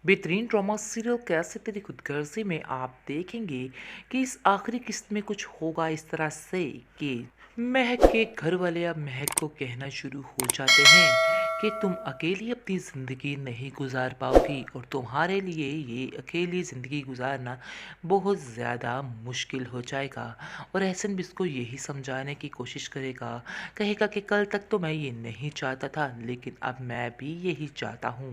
बेहतरीन drama serial कैसे तेरी खुदगर्जी में आप देखेंगे कि इस आखिरी किस्त में कुछ होगा इस तरह से कि महक के घर वाले अब महक को कहना शुरू हो जाते हैं कि तुम अकेली अपनी ज़िंदगी नहीं गुजार पाओगी और तुम्हारे लिए ये अकेली ज़िंदगी गुजारना बहुत ज़्यादा मुश्किल हो जाएगा। और एहसन भी इसको यही समझाने की कोशिश करेगा, कहेगा कि कल तक तो मैं ये नहीं चाहता था लेकिन अब मैं भी यही चाहता हूँ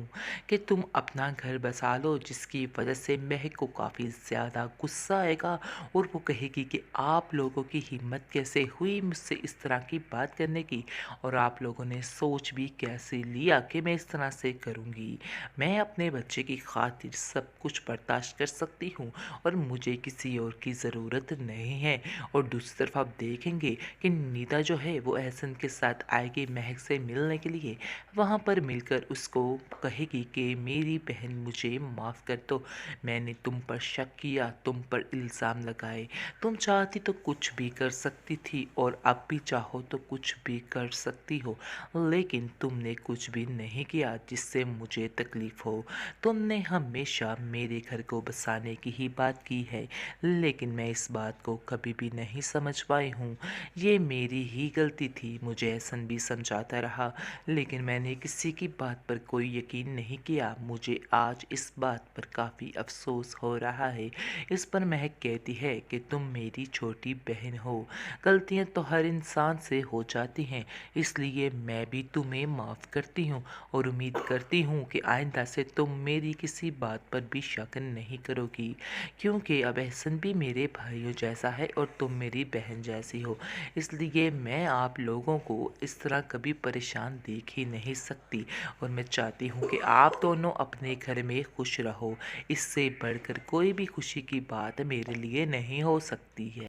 कि तुम अपना घर बसा लो, जिसकी वजह से महक को काफ़ी ज़्यादा गुस्सा आएगा और वो कहेगी कि आप लोगों की हिम्मत कैसे हुई मुझसे इस तरह की बात करने की, और आप लोगों ने सोच भी कैसे लिया कि मैं इस तरह से करूँगी। मैं अपने बच्चे की खातिर सब कुछ बर्दाश्त कर सकती हूँ और मुझे किसी और की ज़रूरत नहीं है। और दूसरी तरफ आप देखेंगे कि नीता जो है वो एहसन के साथ आएगी महक से मिलने के लिए। वहाँ पर मिलकर उसको कहेगी कि मेरी बहन मुझे माफ़ कर दो, मैंने तुम पर शक किया, तुम पर इल्ज़ाम लगाए, तुम चाहती तो कुछ भी कर सकती थी और अब भी चाहो तो कुछ भी कर सकती हो, लेकिन तुमने कुछ भी नहीं किया जिससे मुझे तकलीफ़ हो। तुमने हमेशा मेरे घर को बसाने की ही बात की है, लेकिन मैं इस बात को कभी भी नहीं समझ पाई हूँ। ये मेरी ही गलती थी, मुझे एहसन भी समझाता रहा लेकिन मैंने किसी की बात पर कोई यकीन नहीं किया। मुझे आज इस बात पर काफ़ी अफ़सोस हो रहा है। इस पर महक कहती है कि तुम मेरी छोटी बहन हो, गलतियाँ तो हर इंसान से हो जाती हैं, इसलिए मैं भी तुम्हें माफ़ करती हूँ और उम्मीद करती हूँ कि आइंदा से तुम मेरी किसी बात पर भी शक नहीं करोगी, क्योंकि अब एहसन भी मेरे भाइयों जैसा है और तुम मेरी बहन जैसी हो। इसलिए मैं आप लोगों को इस तरह कभी परेशान देख ही नहीं सकती और मैं चाहती हूँ कि आप दोनों अपने घर में खुश रहो। इससे बढ़कर कोई भी खुशी की बात मेरे लिए नहीं हो सकती है।